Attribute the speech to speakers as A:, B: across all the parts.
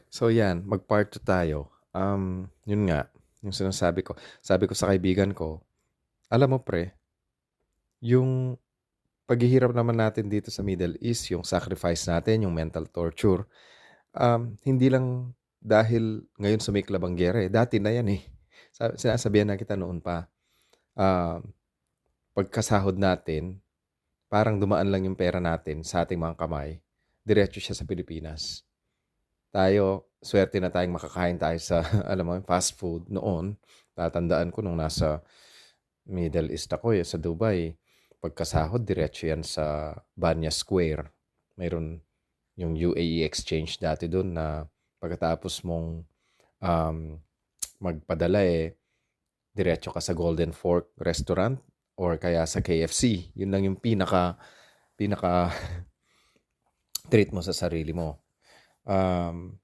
A: So yan, mag-part 2 tayo. Yun nga, yung sinasabi ko. Sabi ko sa kaibigan ko, alam mo pre, yung paghihirap naman natin dito sa Middle East, yung sacrifice natin, yung mental torture, hindi lang dahil ngayon sumiklab ang giyera eh. Dati na yan eh. Sinasabihan na kita noon pa. Um, Pagkasahod natin, parang dumaan lang yung pera natin sa ating mga kamay, diretso siya sa Pilipinas. Tayo, swerte na tayong makakain tayo sa, alam mo, fast food noon. Tatandaan ko nung nasa Middle East ako sa Dubai. Pagkasahod, diretso yan sa Banya Square. Mayroon yung UAE Exchange dati doon na pagkatapos mong um, magpadala diretso ka sa Golden Fork Restaurant or kaya sa KFC. Yun lang yung pinaka treat mo sa sarili mo. Um,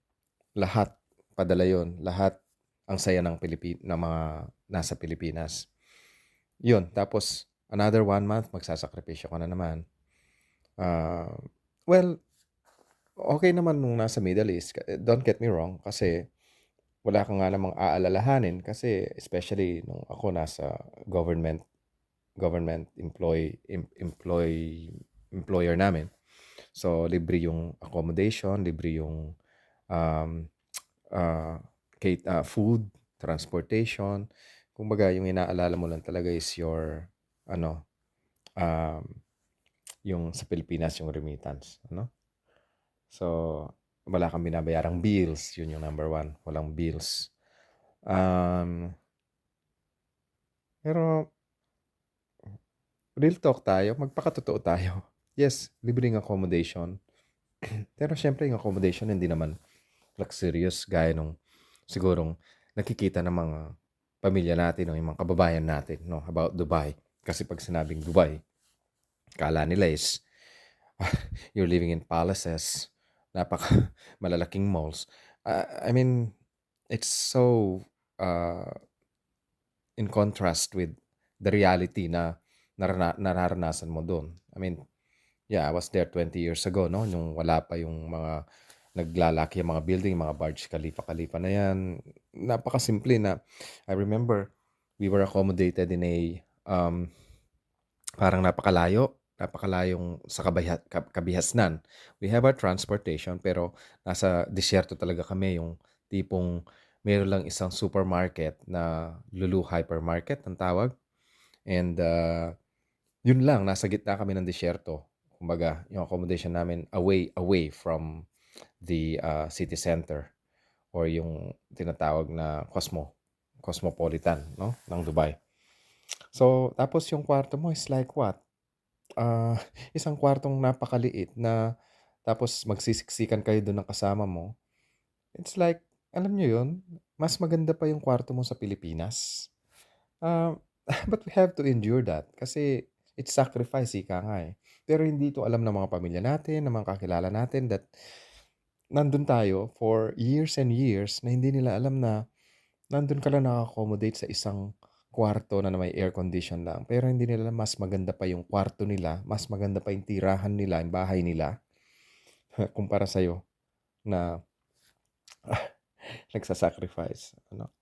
A: Lahat padala yon, lahat ang saya ng ng mga nasa Pilipinas. Yun, tapos another 1 month, magsasakripisyo ka na naman. Uh, well, okay naman nung nasa Middle East. Don't get me wrong, kasi wala ka nga namang aalalahanin kasi especially nung ako nasa government employer namin. So, libre yung accommodation, libre yung um, uh, food, transportation. Kumbaga, yung inaalala mo lang talaga is your, ano, um, yung sa Pilipinas, yung remittance. Ano? So, wala kang binabayarang bills. Yun yung number one. Walang bills. Pero, real talk tayo. Magpakatotoo tayo. Yes, libreng accommodation. Pero syempre, yung accommodation hindi naman luxurious gaya nung sigurong nakikita ng mga pamilya natin o yung mga kababayan natin no, about Dubai. Kasi pag sinabing Dubai, kala nila is you're living in palaces, napaka malalaking malls. I mean, it's so uh, in contrast with the reality na nararanasan mo doon. I mean, yeah, I was there 20 years ago, no? Nung wala pa yung mga naglalaki yung mga building, mga Burj Khalifa na yan. Napakasimple na. I remember we were accommodated in a parang napakalayong sa kabihasnan. We have our transportation pero nasa disyerto talaga kami, yung tipong meron lang isang supermarket na Lulu Hypermarket ang tawag. And yun lang, nasa gitna kami ng disyerto. Kumbaga, yung accommodation namin away from the city center or yung tinatawag na cosmopolitan, no, ng Dubai. So, tapos yung kwarto mo is like what? Ah, isang kwartong napakaliit na tapos magsisiksikan kayo doon ng kasama mo. It's like, alam niyo yun, mas maganda pa yung kwarto mo sa Pilipinas. Ah, but we have to endure that kasi it's sacrifice, ika nga eh. Pero hindi to alam ng mga pamilya natin, ng mga kakilala natin that nandun tayo for years and years na hindi nila alam na nandun ka lang naka-accommodate sa isang kwarto na may air condition lang. Pero hindi nila alam mas maganda pa yung kwarto nila, mas maganda pa yung tirahan nila, yung bahay nila, kumpara sa'yo na nagsasacrifice. Ano?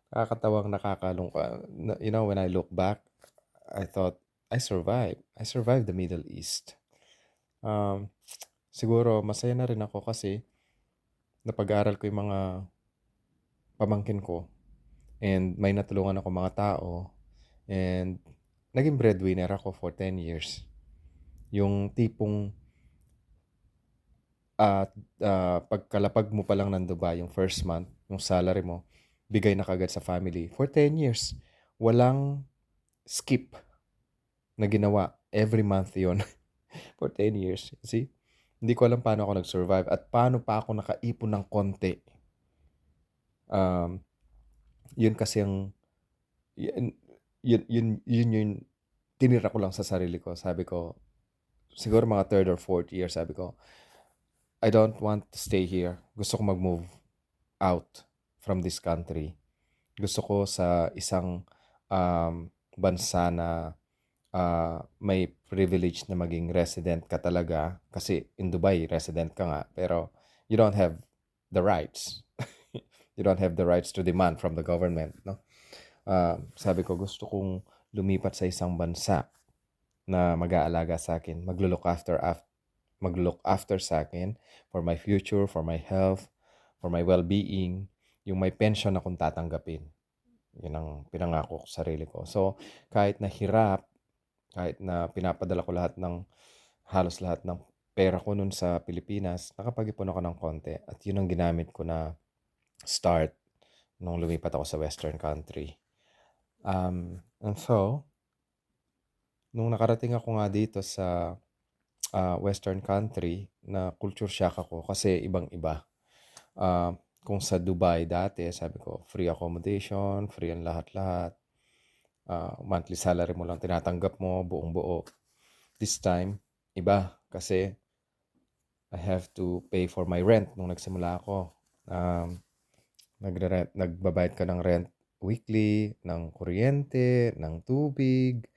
A: Nakakatawang nakakalungkot. You know, when I look back, I thought, I survived. I survived the Middle East. Um, Siguro masaya na rin ako kasi napag-aral ko yung mga pamangkin ko and may natulungan ako mga tao and naging breadwinner ako for 10 years. Yung tipong at pagkalapag mo pa lang ng Dubai, yung first month, yung salary mo, bigay na kagad sa family for 10 years. Walang skip na ginawa. Every month yon for 10 years. See? Hindi ko alam paano ako nag-survive at paano pa ako nakaipon ng konti. Um, Yun kasi ang yun, yun yung tinira ko lang sa sarili ko. Sabi ko, siguro mga third or fourth year, sabi ko, I don't want to stay here. Gusto ko mag-move out from this country. Gusto ko sa isang bansa na may privilege na maging resident ka talaga. Kasi in Dubai, resident ka nga. Pero you don't have the rights. You don't have the rights to demand from the government, no? Sabi ko, gusto kong lumipat sa isang bansa na mag-aalaga sa akin, mag-look after sa akin for my future, for my health, for my well-being, yung may pension akong tatanggapin. Yun ang pinangako ko sa sarili ko. So, kahit na hirap, kahit na pinapadala ko halos lahat ng pera ko nun sa Pilipinas, nakapag-ipon ako ng konti. At yun ang ginamit ko na start nung lumipat ako sa Western country. And so, nung nakarating ako nga dito sa Western country, na culture shock ako kasi ibang-iba. Kung sa Dubai dati, sabi ko, free accommodation, free ang lahat-lahat. Monthly salary mo lang tinatanggap mo, buong-buo. This time, iba. Kasi I have to pay for my rent nung nagsimula ako. Nagbabayad ka ng rent weekly, ng kuryente, ng tubig,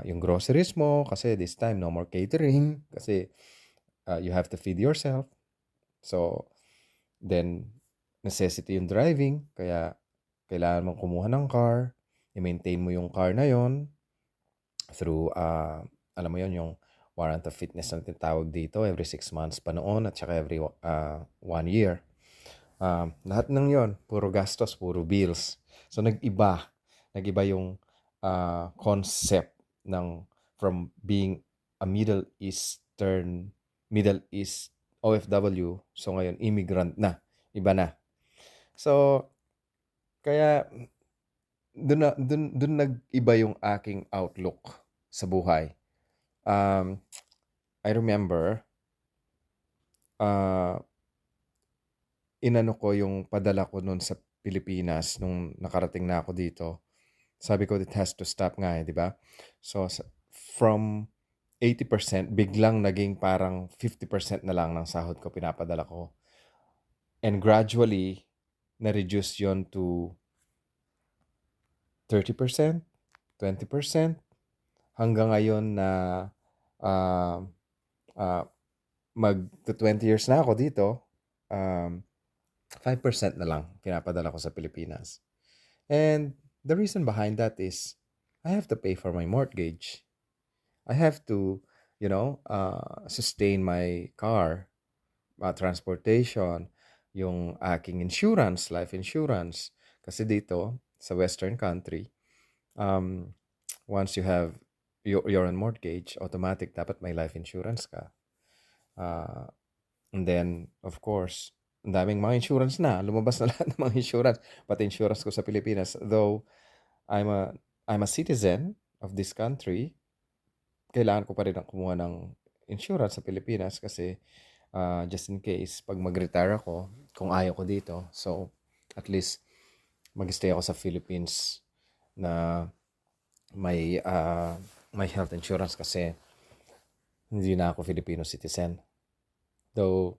A: yung groceries mo. Kasi this time, no more catering. Kasi you have to feed yourself. So, then, necessity yung driving. Kaya, kailangan mong kumuha ng car. I-maintain mo yung car na yon through, alam mo yon yung warrant of fitness na tinatawag dito. Every 6 months pa noon at saka every 1 year. Lahat ng yon puro gastos, puro bills. So, nag-iba yung concept from being a Middle East OFW. So, ngayon, immigrant na. Iba na. So, kaya, dun nag-iba yung aking outlook sa buhay. I remember, inano ko yung padala ko nun sa Pilipinas nung nakarating na ako dito. Sabi ko, it has to stop nga di ba? So, from 80%, biglang naging parang 50% na lang ng sahod ko pinapadala ko. And gradually, na-reduce yon to 30%, 20%, hanggang ngayon na mag-20 years na ako dito, 5% na lang pinapadala ko sa Pilipinas. And the reason behind that is, I have to pay for my mortgage. I have to, sustain my car, transportation, yung aking insurance, life insurance. Kasi dito, sa Western country, once you have you're on mortgage, automatic dapat may life insurance ka. And then, of course, ang daming mga insurance na. Lumabas na lahat ng mga insurance. Pati insurance ko sa Pilipinas. Though, I'm a citizen of this country, kailangan ko pa rin kumuha ng insurance sa Pilipinas kasi just in case, pag mag-retire ako, kung ayaw ko dito, so at least mag-stay ako sa Philippines na may health insurance kasi hindi na ako Filipino citizen. Though,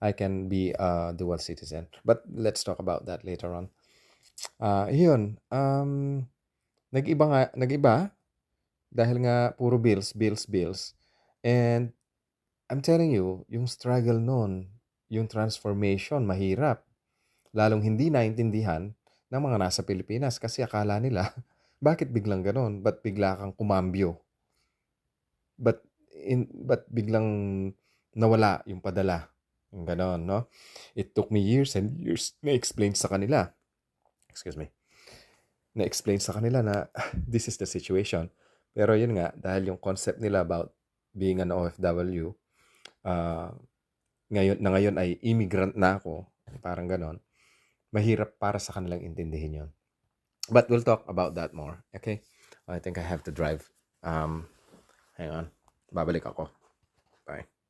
A: I can be a dual citizen. But let's talk about that later on. Yun. Nag-iba dahil nga puro bills. And I'm telling you, yung struggle nun, yung transformation, mahirap. Lalong hindi naintindihan ng mga nasa Pilipinas kasi akala nila, bakit biglang ganon? Ba't bigla kang kumambyo? Ba't biglang nawala yung padala? Yung ganon, no? It took me years and years na-explain sa kanila. Na-explain sa kanila na this is the situation. Pero yun nga, dahil yung concept nila about being an OFW, ngayon ay immigrant na ako, parang ganon, mahirap para sa kanilang intindihin yun. But we'll talk about that more, okay? I think I have to drive. Hang on. Babalik ako. Bye.